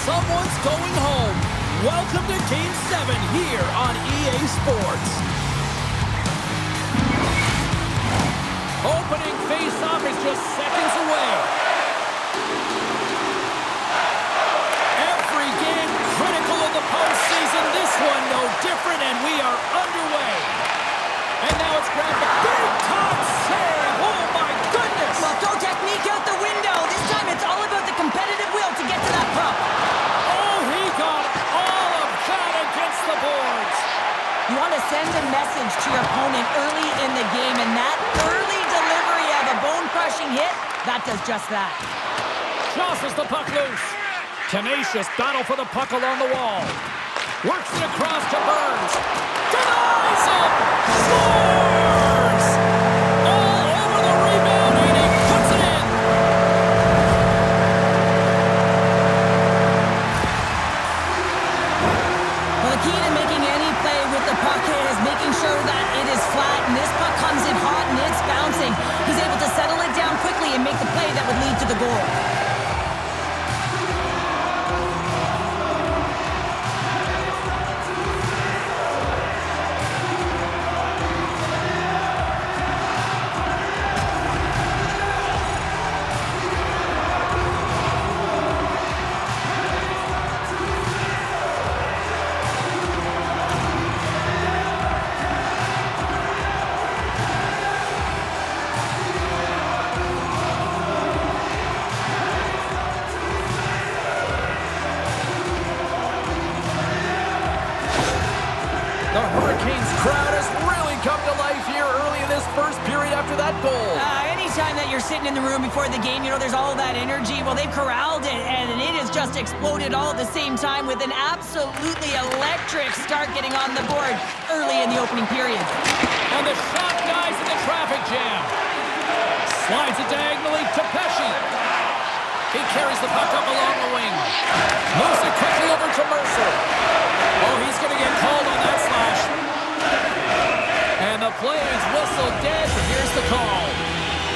someone's going home. Welcome to Game 7 here on EA Sports. Opening face-off is just seconds away. Every game critical in the postseason. This one no different, and we are underway. And now it's grabbed a big-time save. Oh, my goodness. Well, throw technique out the window. This time it's all about the competitive will to get to that puck. Oh, he got all of that against the boards. You want to send a message to your opponent early in the game, and that early delivery of a bone-crushing hit, that does just that. Jostles the puck loose. Tenacious battle for the puck along the wall. Works it across to Burns. Denies him! Scores! All over the rebound, and he puts it in. Well, the key to making any play with the puck is making sure that it is flat, and this puck comes in hot and it's bouncing. He's able to settle it down quickly and make the play that would lead to the goal. The Hurricanes crowd has really come to life here early in this first period after that goal. Anytime that you're sitting in the room before the game, you know, there's all that energy. Well, they've corralled it, and it has just exploded all at the same time with an absolutely electric start getting on the board early in the opening period. And the shot dies in the traffic jam. Slides it diagonally to Pesce. He carries the puck up along the wing. Moves it quickly over to Mercer. Oh, he's going to get called on that slash. And the play is whistled dead, but here's the call.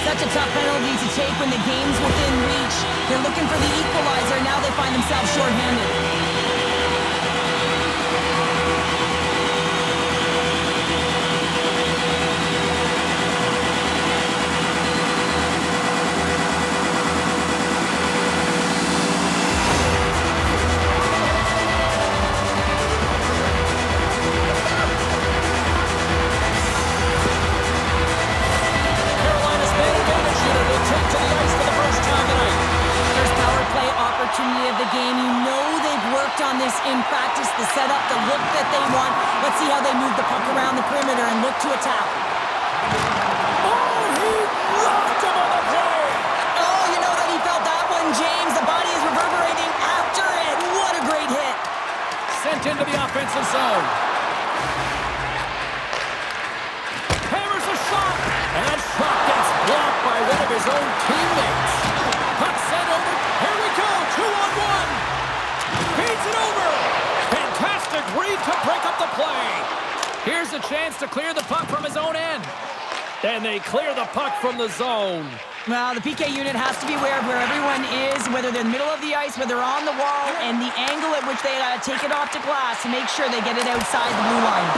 Such a tough penalty to take when the game's within reach. They're looking for the equalizer, now they find themselves shorthanded. Opportunity of the game. You know they've worked on this in practice, the setup, the look that they want. Let's see how they move the puck around the perimeter and look to attack. Oh, he rocked him on the play! Oh, you know that he felt that one, James. The body is reverberating after it. What a great hit. Sent into the offensive zone. Hammers a shot, and that shot gets blocked by one of his own teammates. Puck sent over. Here we go, 2-on-1. Feeds it over. Fantastic read to break up the play. Here's a chance to clear the puck from his own end. And they clear the puck from the zone. Well, the PK unit has to be aware of where everyone is, whether they're in the middle of the ice, whether they're on the wall, and the angle at which they take it off to glass to make sure they get it outside the blue line.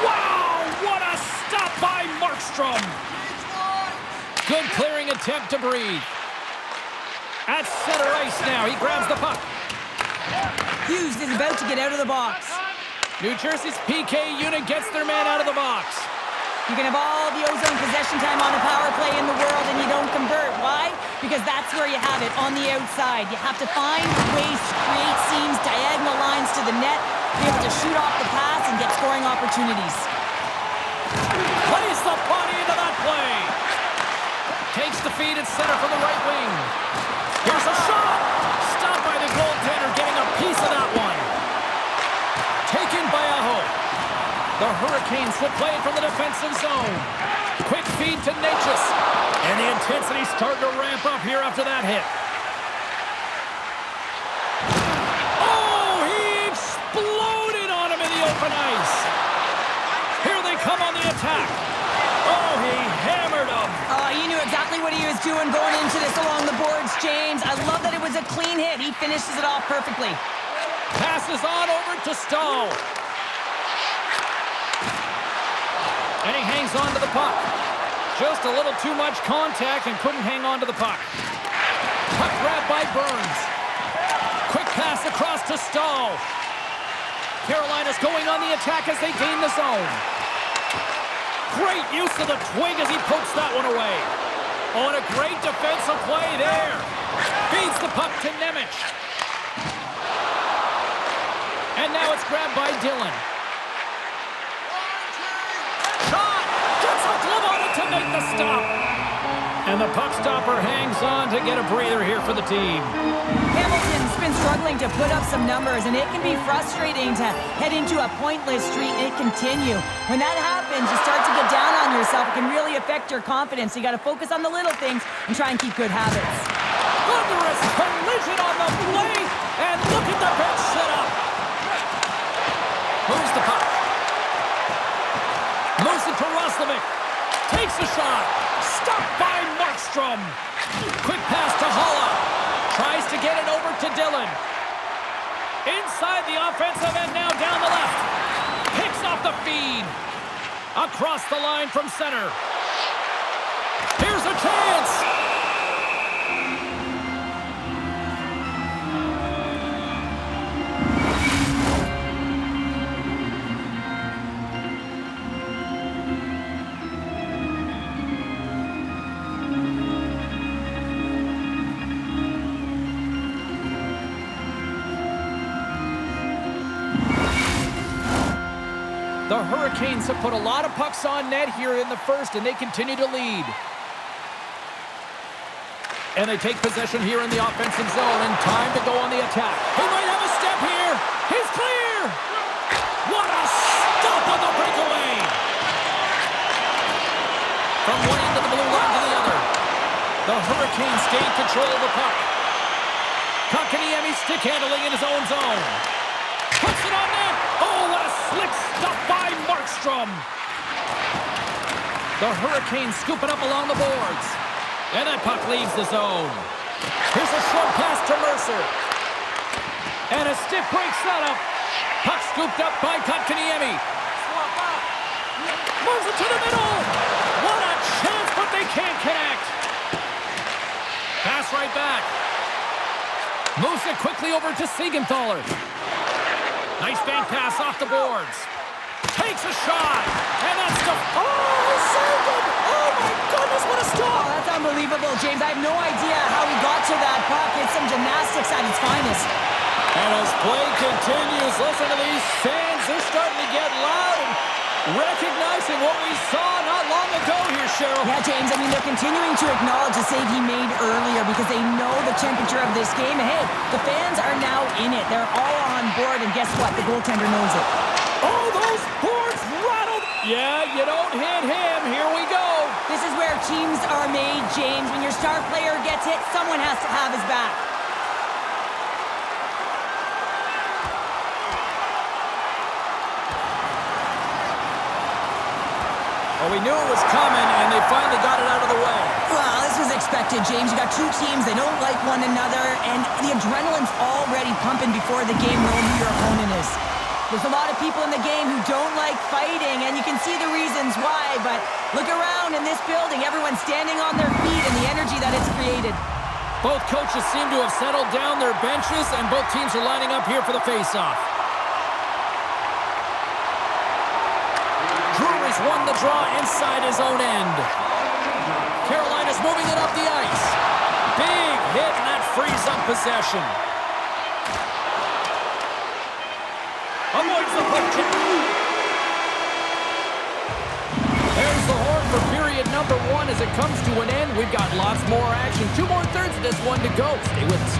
Wow, what a stop by Markstrom. Good clearing attempt to breathe. At center ice now, he grabs the puck. Hughes is about to get out of the box. New Jersey's PK unit gets their man out of the box. You can have all the ozone possession time on a power play in the world and you don't convert. Why? Because that's where you have it, on the outside. You have to find ways to create seams, diagonal lines to the net, be able to shoot off the pass and get scoring opportunities. Plays the body into that play. Takes the feed at center for the right wing. Here's a shot! Stopped by the goaltender, getting a piece of that one. Taken by Aho. The Hurricanes will play it from the defensive zone. Quick feed to Necas. And the intensity's starting to ramp up here after that hit. Oh, he exploded on him in the open ice. Here they come on the attack. Oh, he hammered him. He knew exactly what he was doing going into this along the boards, James. I love that it was was a clean hit. He finishes it off perfectly. Passes on over to Stahl. And he hangs on to the puck. Just a little too much contact and couldn't hang on to the puck. Puck grab by Burns. Quick pass across to Stahl. Carolina's going on the attack as they gain the zone. Great use of the twig as he pokes that one away. Oh, and a great defensive play there. Feeds the puck to Nemec. And now it's grabbed by Dillon. Shot! Gets a glove on it to make the stop. And the puck stopper hangs on to get a breather here for the team. Hamilton's been struggling to put up some numbers, and it can be frustrating to head into a pointless streak and continue. When that happens, you start to get down on yourself. It can really affect your confidence. You got to focus on the little things and try and keep good habits. Thunderous collision on the blade, and look at the bench set up. Moves the puck. Moves it to Roslovic. Takes a shot. Stopped by Markstrom. Quick pass to Haula. Tries to get it over to Dillon. Inside the offensive end now down the left. Picks off the feed. Across the line from center. Here's a chance. The Hurricanes have put a lot of pucks on net here in the first, and they continue to lead. And they take possession here in the offensive zone, and time to go on the attack. He might have a step here. He's clear. What a stop on the breakaway. From one end of the blue line to the other. The Hurricanes gain control of the puck. Kotkaniemi stick handling in his own zone. Puts it on net. Oh, what a slick stop by Markstrom. The Hurricanes scoop it up along the boards. And that puck leaves the zone. Here's a short pass to Mercer. And a stiff break setup. Puck scooped up by Kotkaniemi. Moves it to the middle. What a chance, but they can't connect. Pass right back. Moves it quickly over to Siegenthaler. Nice bank pass off the boards. Takes a shot. And that's the... Oh, saved it! Oh, my goodness, what a stop! Oh, that's unbelievable, James. I have no idea how he got to that puck. It's some gymnastics at its finest. And as play continues, listen to these fans. They're starting to get loud and recognizing what we saw not long ago here, Cheryl. Yeah, James, I mean, they're continuing to acknowledge the save he made earlier because they know the temperature of this game. And hey, the fans are now in it. They're all on board, and guess what? The goaltender knows it. Oh, those boards rattled. Yeah, you don't hit him. Here we go. This is where teams are made, James. When your star player gets hit, someone has to have his back. Well, we knew it was coming, and they finally got it out of the way. Well, this was expected, James. You got two teams. They don't like one another, and the adrenaline's already pumping before the game, knowing who your opponent is. There's a lot of people in the game who don't like fighting, and you can see the reasons why, but look around in this building. Everyone's standing on their feet and the energy that it's created. Both coaches seem to have settled down their benches, and both teams are lining up here for the face-off. Drury's won the draw inside his own end. Carolina's moving it up the ice. Big hit, and that frees up possession. Avoids the puck check. There's the horn for period number 1 as it comes to an end. We've got lots more action. 2 more thirds of this one to go. Stay with us.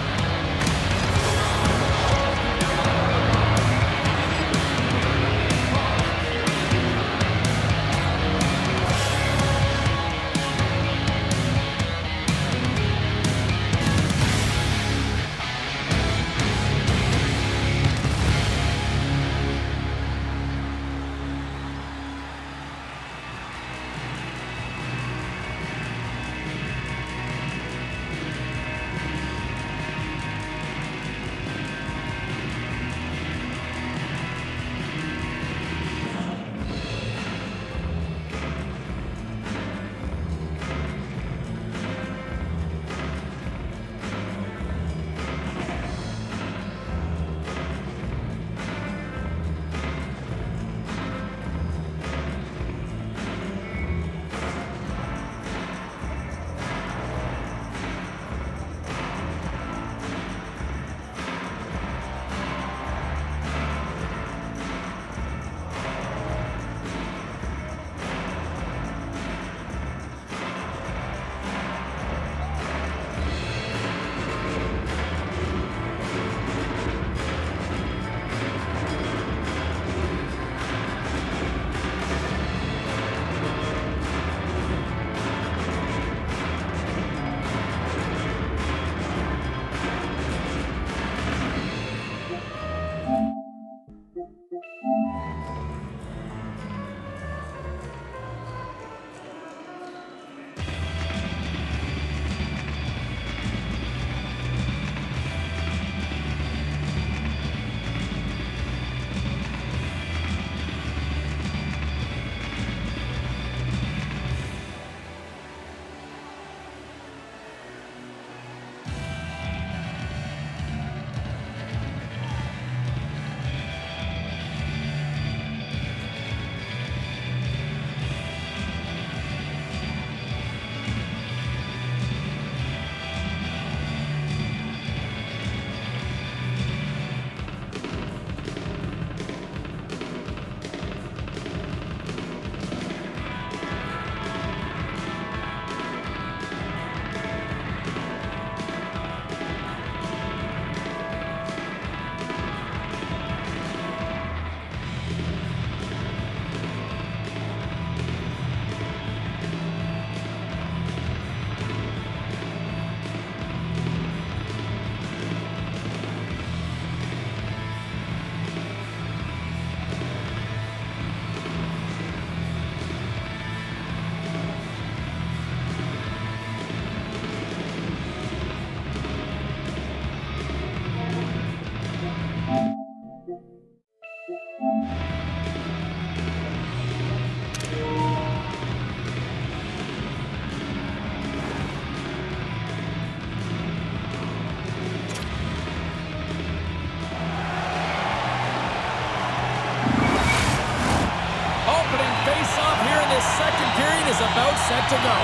set to go.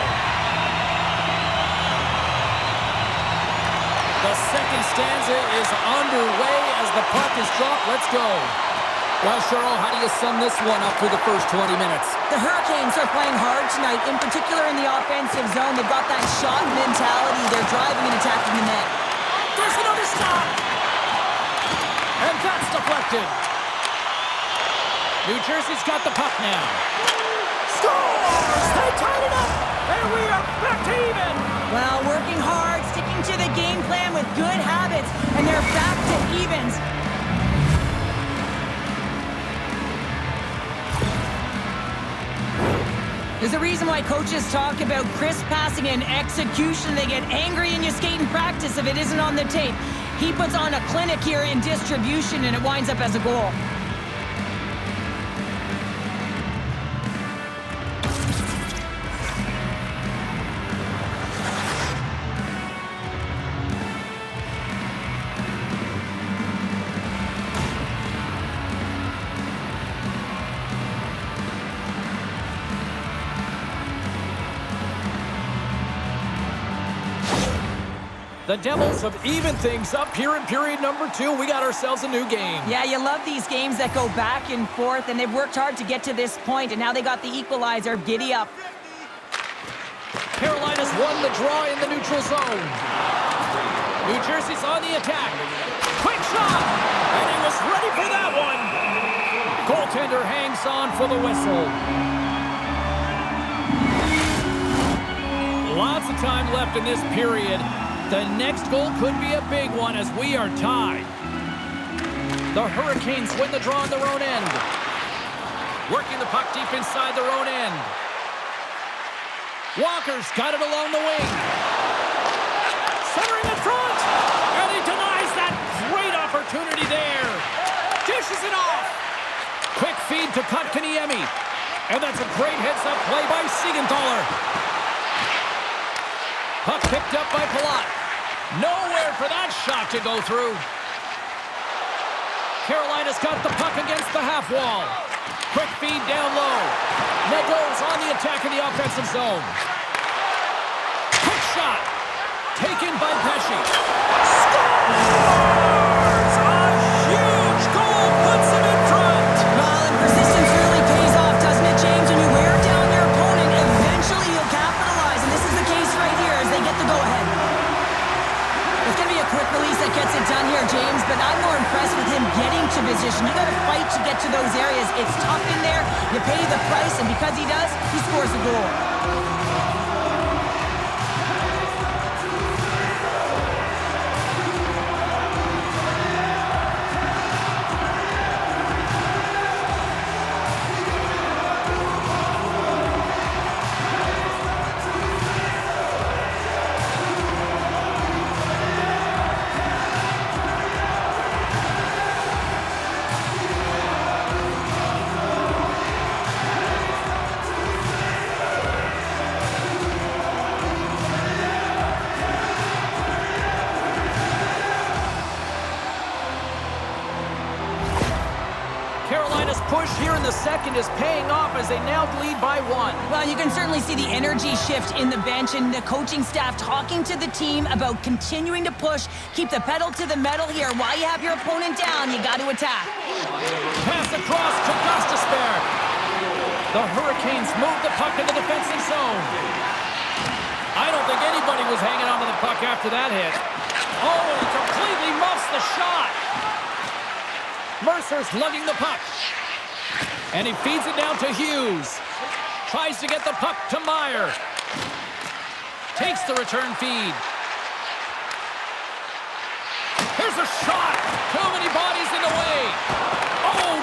The second stanza is underway as the puck is dropped. Let's go. Well, Cheryl, how do you sum this one up for the first 20 minutes? The Hurricanes are playing hard tonight, in particular in the offensive zone. They've got that shot mentality. They're driving and attacking the net. There's another stop. And that's deflected. New Jersey's got the puck now. Scores! They tied it up! And we are back to even! Well, working hard, sticking to the game plan with good habits, and they're back to evens. There's a reason why coaches talk about crisp passing and execution. They get angry in your skate and practice if it isn't on the tape. He puts on a clinic here in distribution, and it winds up as a goal. The Devils have evened things up here in period number 2. We got ourselves a new game. Yeah, you love these games that go back and forth, and they've worked hard to get to this point, and now they got the equalizer. Giddy up. Carolina's won the draw in the neutral zone. New Jersey's on the attack. Quick shot! And he was ready for that one. Goaltender hangs on for the whistle. Lots of time left in this period. The next goal could be a big one as we are tied. The Hurricanes win the draw on their own end. Working the puck deep inside their own end. Walker's got it along the wing. Centering in front. And he denies that great opportunity there. Dishes it off. Quick feed to Kotkaniemi. And that's a great heads-up play by Siegenthaler. Puck picked up by Palat. Nowhere for that shot to go through. Carolina's got the puck against the half wall. Quick feed down low. Nadeau's on the attack in the offensive zone. Quick shot. Taken by Pesce. Scores! A huge goal puts him in front. Well, and persistence really pays off, doesn't it, James? When you wear down your opponent, eventually you'll capitalize, and this is the case right here as they get the go-ahead. It's going to be a quick release that gets it done here, James, but I'm more impressed with him getting to position. You got to fight to get to those areas. It's tough in there. You pay the price, and because he does, he scores a goal. Carolina's push here in the second is paying off as they now lead by 1. Well, you can certainly see the energy shift in the bench and the coaching staff talking to the team about continuing to push, keep the pedal to the metal here. While you have your opponent down, you got to attack. Pass across to Gostisbehere. The Hurricanes move the puck in the defensive zone. I don't think anybody was hanging on to the puck after that hit. Oh, he completely muffs the shot. Mercer's lugging the puck. And he feeds it down to Hughes. Tries to get the puck to Meyer. Takes the return feed. Here's a shot. Too many bodies in the way. Oh,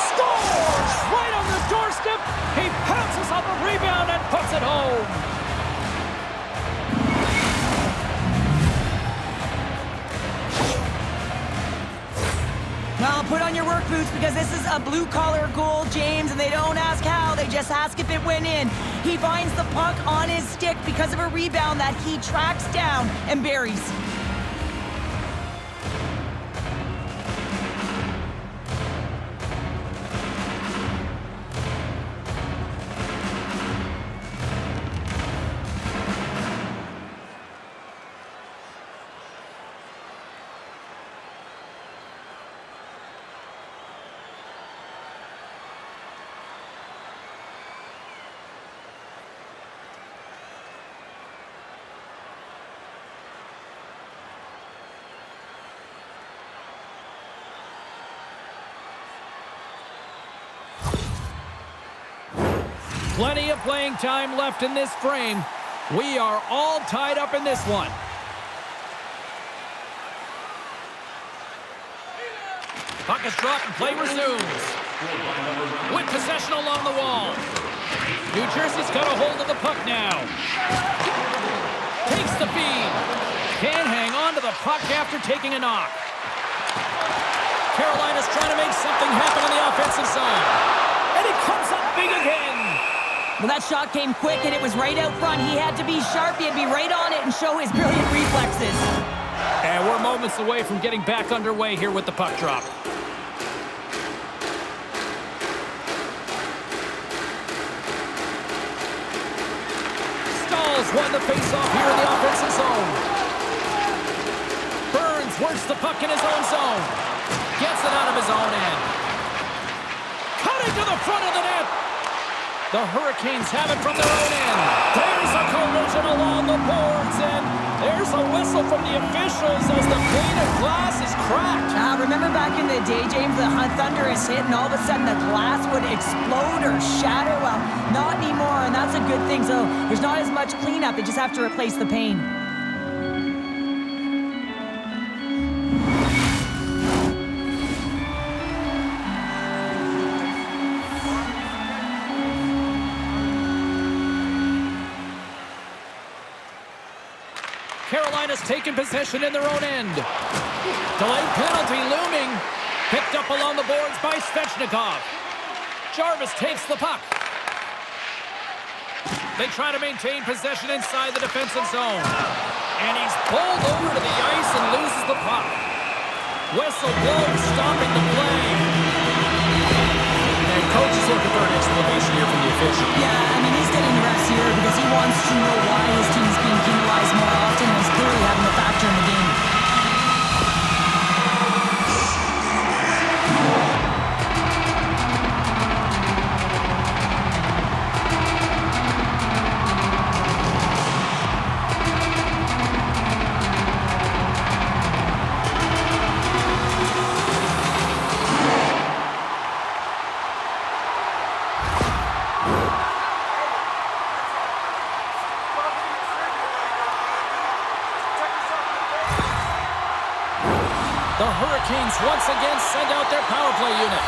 scores! Right on the doorstep. He pounces on the rebound and puts it home. Well, put on your work boots because this is a blue-collar goal, James, and they don't ask how, they just ask if it went in. He finds the puck on his stick because of a rebound that he tracks down and buries. Plenty of playing time left in this frame. We are all tied up in this one. Puck is dropped and play resumes. With possession along the wall. New Jersey's got a hold of the puck now. Takes the feed. Can't hang on to the puck after taking a knock. Carolina's trying to make something happen in the offensive zone. And he comes up big again. Well, that shot came quick, and it was right out front. He had to be sharp. He had to be right on it and show his brilliant reflexes. And we're moments away from getting back underway here with the puck drop. Stalls won the faceoff here in the offensive zone. Burns works the puck in his own zone. Gets it out of his own end. Cutting to the front of the net. The Hurricanes have it from their own end. There's a collision along the boards, and there's a whistle from the officials as the pane of glass is cracked. Remember back in the day, James, the thunderous hit, and all of a sudden the glass would explode or shatter? Well, not anymore, and that's a good thing. So there's not as much cleanup. They just have to replace the pane. Carolina's taken possession in their own end. Delayed penalty looming. Picked up along the boards by Svechnikov. Jarvis takes the puck. They try to maintain possession inside the defensive zone. And he's pulled over to the ice and loses the puck. Whistle blows, stopping the play. And coach is looking for an explanation here from the official. Yeah, I mean, he's getting the refs here because he wants to know why his team is being penalized more often and is clearly having a factor in the game. The Hurricanes once again send out their power play unit.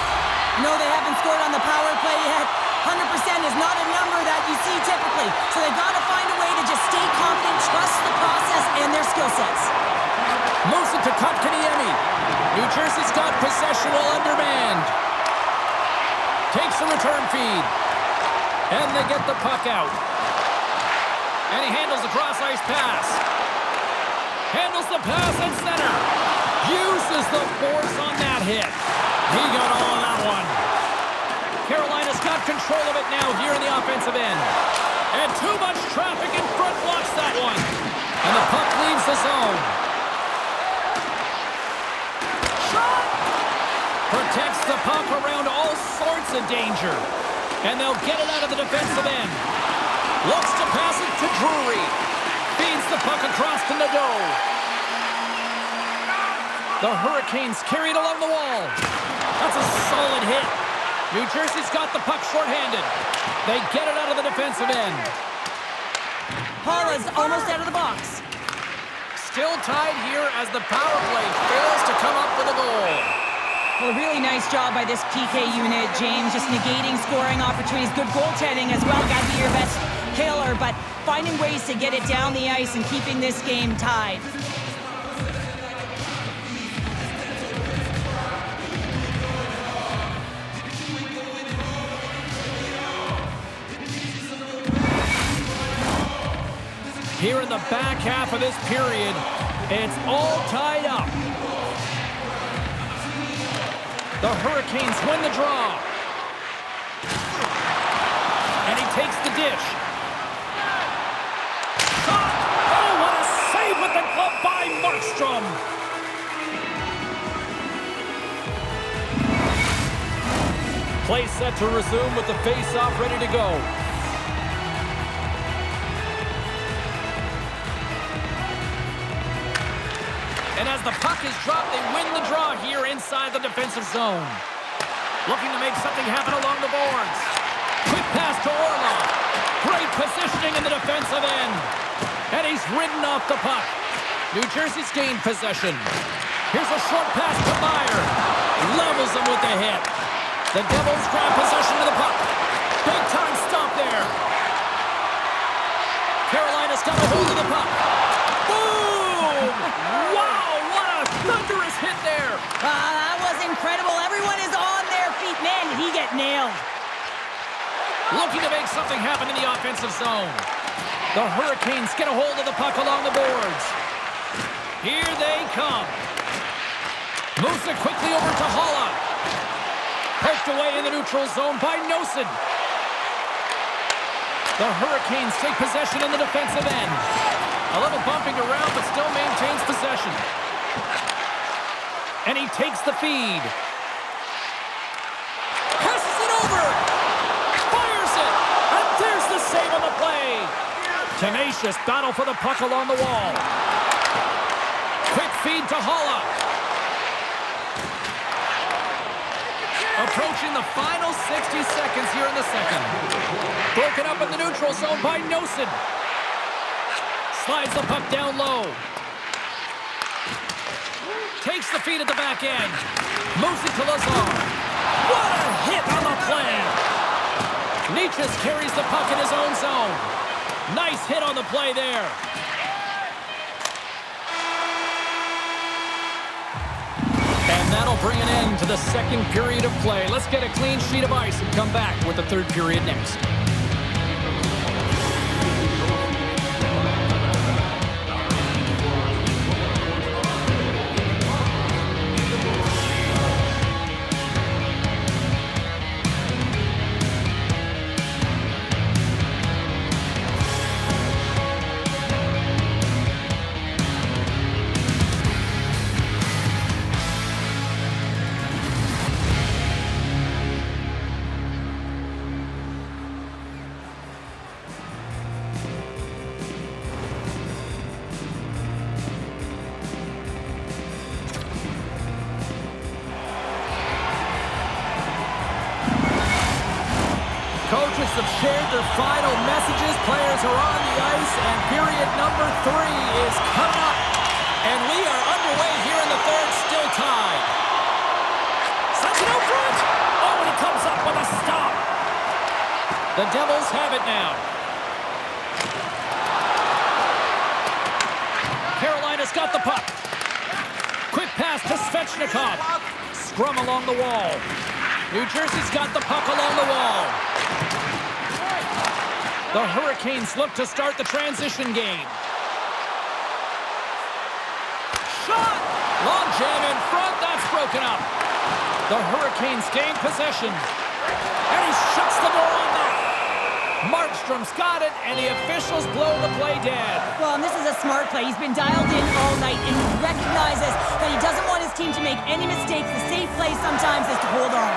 No, they haven't scored on the power play yet. 100% is not a number that you see typically. So they've got to find a way to just stay confident, trust the process and their skill sets. Moves it to Kotkaniemi. New Jersey's got possession while undermanned. Takes the return feed. And they get the puck out. And he handles the cross-ice pass. Handles the pass in center. Uses the force on that hit. He got all of that one. Carolina's got control of it now here in the offensive end. And too much traffic in front blocks that one. And the puck leaves the zone. Shot! Protects the puck around all sorts of danger. And they'll get it out of the defensive end. Looks to pass it to Drury. Feeds the puck across to Nadeau. The Hurricanes carry it along the wall. That's a solid hit. New Jersey's got the puck shorthanded. They get it out of the defensive end. Paula's almost out of the box. Still tied here as the power play fails to come up with a goal. Well, a really nice job by this PK unit, James. Just negating scoring opportunities. Good goaltending as well. Got to be your best killer, but finding ways to get it down the ice and keeping this game tied. Here in the back half of this period, it's all tied up. The Hurricanes win the draw. And he takes the dish. Shot! Oh, what a save with the glove by Markstrom! Play set to resume with the face-off ready to go. And as the puck is dropped, they win the draw here inside the defensive zone. Looking to make something happen along the boards. Quick pass to Orlov. Great positioning in the defensive end. And he's ridden off the puck. New Jersey's gained possession. Here's a short pass to Meyer. Levels him with the hit. The Devils grab possession of the puck. Big time stop there. Carolina's got a hold of the puck. Boom! Wow, what a thunderous hit there. That was incredible. Everyone is on their feet. Man, did he get nailed. Looking to make something happen in the offensive zone. The Hurricanes get a hold of the puck along the boards. Here they come. Moves it quickly over to Haula. Poked away in the neutral zone by Nosen. The Hurricanes take possession in the defensive end. A little bumping around, but still maintains possession. And he takes the feed. Passes it over. Fires it. And there's the save on the play. Tenacious battle for the puck along the wall. Quick feed to Haula. Approaching the final 60 seconds here in the second. Broken up in the neutral zone by Nosen. Slides the puck down low. Takes the feed at the back end. Moves it to Lazar. What a hit on the play. Necas carries the puck in his own zone. Nice hit on the play there. And that'll bring an end to the second period of play. Let's get a clean sheet of ice and come back with the third period next. Coaches have shared their final messages. Players are on the ice, and period number 3 is coming up. And we are underway here in the third, still tied. Sends it out front. Oh, and he comes up with a stop. The Devils have it now. Carolina's got the puck. Quick pass to Svechnikov. Scrum along the wall. New Jersey's got the puck along the wall. The Hurricanes look to start the transition game. Shot! Long jam in front. That's broken up. The Hurricanes gain possession. And he shuts the door on that. Markstrom's got it, and the officials blow the play dead. Well, and this is a smart play. He's been dialed in all night, and he recognizes that he doesn't want his team to make any mistakes. The safe play sometimes is to hold on.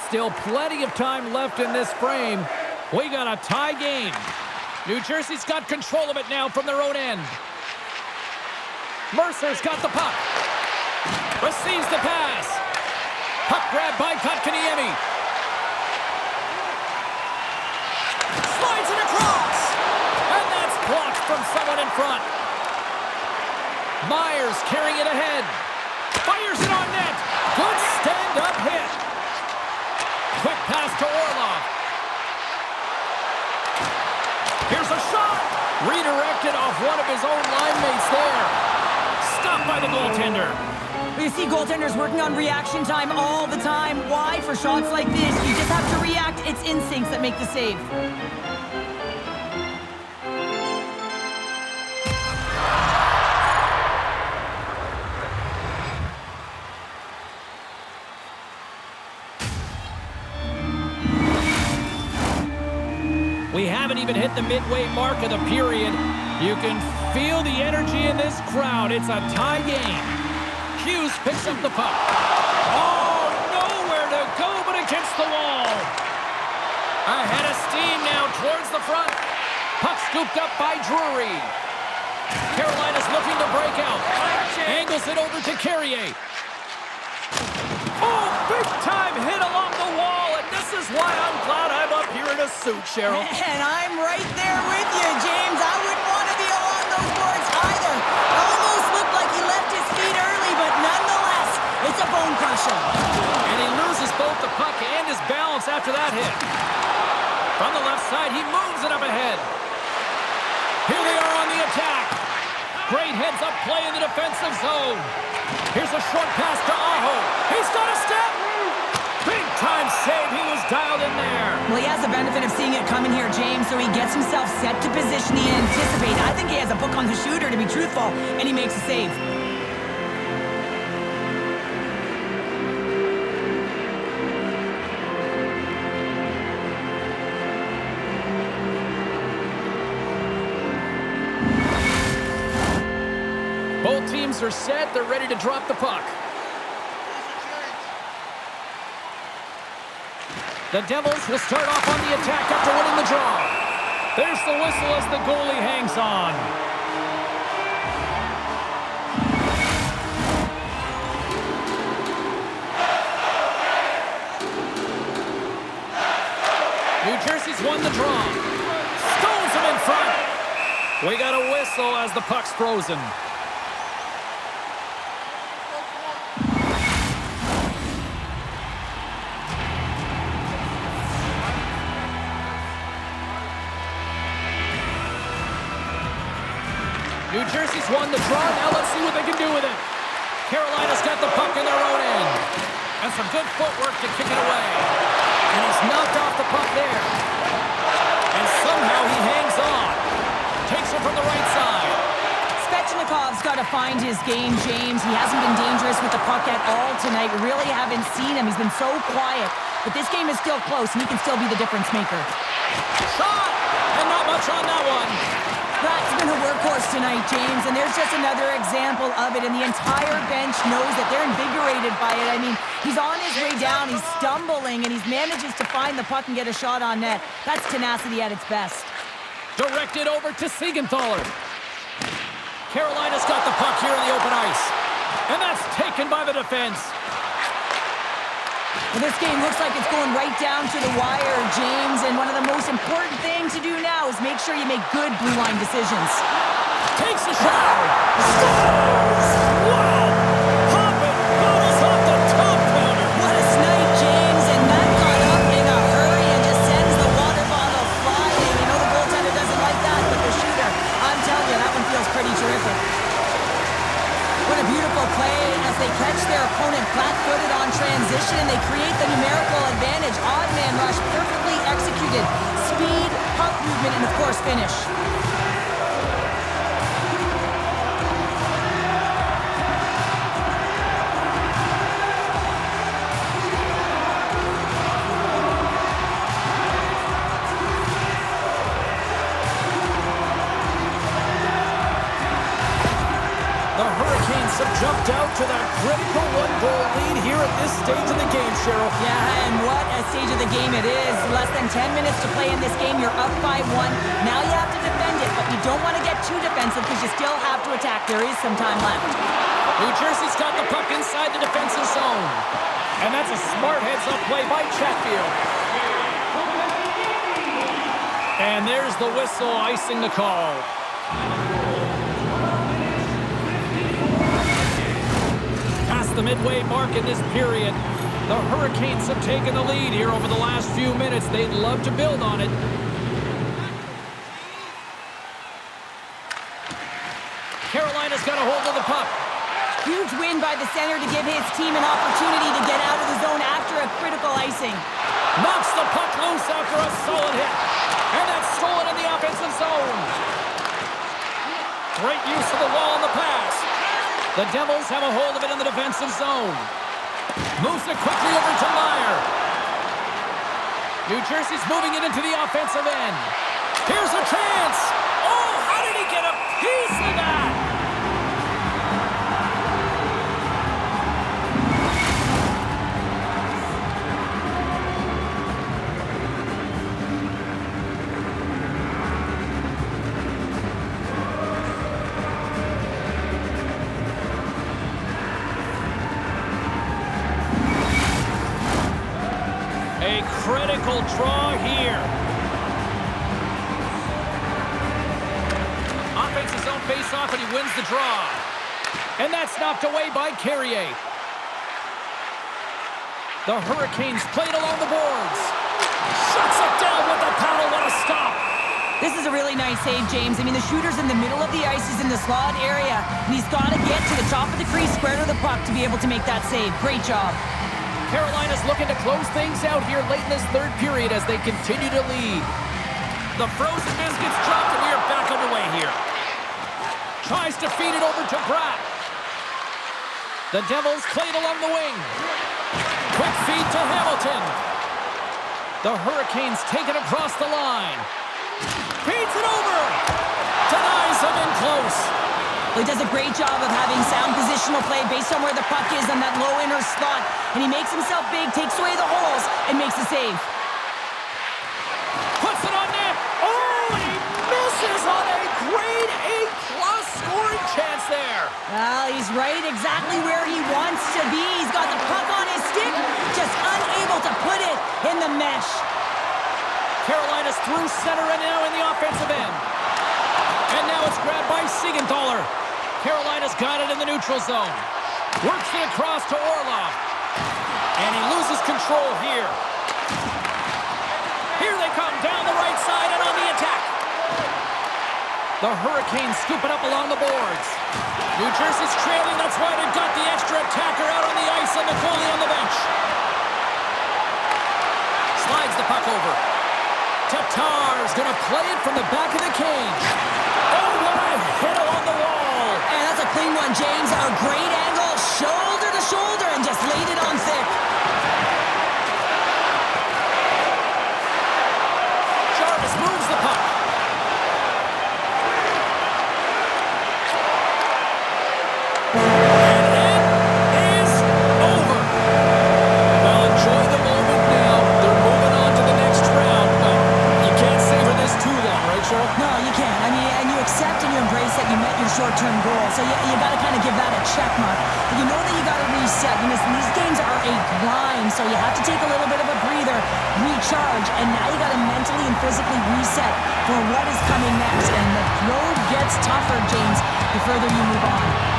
Still plenty of time left in this frame. We got a tie game. New Jersey's got control of it now from their own end. Mercer's got the puck. Receives the pass. Puck grab by Kotkaniemi. Slides it across. And that's blocked from someone in front. Myers carrying it ahead. Fires it on net. Good stand-up hit. Quick pass to Orlov. Here's a shot. Redirected off one of his own line mates there. Stopped by the goaltender. You see goaltenders working on reaction time all the time. Why? For shots like this, you just have to react. It's instincts that make the save. We haven't even hit the midway mark of the period. You can feel the energy in this crowd. It's a tie game. Hughes picks up the puck. Oh, nowhere to go but against the wall. Ahead of steam now towards the front. Puck scooped up by Drury. Carolina's looking to break out. Angles it over to Carrier. Oh, big time hit along the wall, and this is why I'm glad I'm up here in suit, Cheryl. And I'm right there with you, James. I wouldn't want to be along those boards either. Almost looked like he left his feet early, but nonetheless, it's a bone crusher. And he loses both the puck and his balance after that hit. From the left side, he moves it up ahead. Here they are on the attack. Great heads-up play in the defensive zone. Here's a short pass to Aho. He's got a step. Big-time save. He was dialed in there. Well, he has the benefit of seeing it coming here, James, so he gets himself set to position he anticipates. I think he has a book on the shooter, to be truthful, and he makes a save. Both teams are set. They're ready to drop the puck. The Devils will start off on the attack after winning the draw. There's the whistle as the goalie hangs on. New Jersey's won the draw. Stones him in front. We got a whistle as the puck's frozen. New Jersey's won the draw. Now let's see what they can do with it. Carolina's got the puck in their own end. And some good footwork to kick it away. And he's knocked off the puck there. And somehow he hangs on. Takes it from the right side. Svechnikov's got to find his game, James. He hasn't been dangerous with the puck at all tonight. We really haven't seen him. He's been so quiet. But this game is still close, and he can still be the difference maker. Shot! And not much on that one. That's been a workhorse tonight, James, and there's just another example of it, and the entire bench knows that they're invigorated by it. I mean, he's on his way down, he's stumbling, and he manages to find the puck and get a shot on net. That's tenacity at its best. Directed over to Siegenthaler. Carolina's got the puck here in the open ice. And that's taken by the defense. Well, this game looks like it's going right down to the wire, James, and one of the most important things to do now is make sure you make good blue line decisions. Takes a shot. Scores! Wow! Hopping bottles off the top corner. What a snipe, James, and that got up in a hurry and just sends the water bottle flying. You know the goaltender doesn't like that, but the shooter, I'm telling you, that one feels pretty terrific. What a beautiful play as they catch their opponent flat-footed on transition. They create the numerical advantage. Odd man rush, perfectly executed. Speed, puck movement, and of course, finish. Have jumped out to that critical one-goal lead here at this stage of the game, Cheryl. Yeah, and what a stage of the game it is. Less than 10 minutes to play in this game. You're up 5-1. Now you have to defend it, but you don't want to get too defensive because you still have to attack. There is some time left. New Jersey's got the puck inside the defensive zone. And that's a smart heads-up play by Chatfield. And there's the whistle icing the call. The midway mark in this period. The Hurricanes have taken the lead here over the last few minutes. They'd love to build on it. Carolina's got a hold of the puck. Huge win by the center to give his team an opportunity to get out of the zone after a critical icing. Knocks the puck loose after a solid hit. And that's stolen in the offensive zone. Great use of the wall on the pass. The Devils have a hold of it in the defensive zone. Moves it quickly over to Meyer. New Jersey's moving it into the offensive end. Here's a chance. Oh, how did he get a piece of that? A critical draw here. faceoff, and he wins the draw. And that's knocked away by Carrier. The Hurricanes played along the boards. Shuts it down with the paddle. What a stop. This is a really nice save, James. I mean, the shooter's in the middle of the ice. He's in the slot area, and he's got to get to the top of the crease, square to the puck to be able to make that save. Great job. Carolina's looking to close things out here late in this third period as they continue to lead. The frozen biscuits dropped, and we are back underway here. Tries to feed it over to Bratt. The Devils played along the wing. Quick feed to Hamilton. The Hurricanes take it across the line. Feeds it over. Denies him in close. Well, he does a great job of having sound positional play based on where the puck is on that low inner slot. And he makes himself big, takes away the holes, and makes a save. Puts it on net. Oh, and he misses on a grade A-plus scoring chance there. Well, he's right exactly where he wants to be. He's got the puck on his stick, just unable to put it in the mesh. Carolina's through center and now in the offensive end. And now it's grabbed by Siegenthaler. Carolina's got it in the neutral zone. Works it across to Orlov. And he loses control here. Here they come down the right side and on the attack. The Hurricanes scoop it up along the boards. New Jersey's trailing. That's why they've got the extra attacker out on the ice and the goalie on the bench. Slides the puck over. Tatar's going to play it from the back of the cage. Oh, what a hit along the wall. And that's a clean one, James. A great angle, shoulder to shoulder, and just laid it on thick. Jarvis moves the puck. And it is over. Well, enjoy the moment now. They're moving on to the next round, but you can't savor this too long, right, Cheryl? No, you can't. I mean, and you accept and you embrace that you met your short-term goal. So you got to kind of give that a check mark. But you know that you got to reset. You know, these games are a grind, so you have to take a little bit of a breather, recharge, and now you got to mentally and physically reset for what is coming next. And the road gets tougher, James, the further you move on.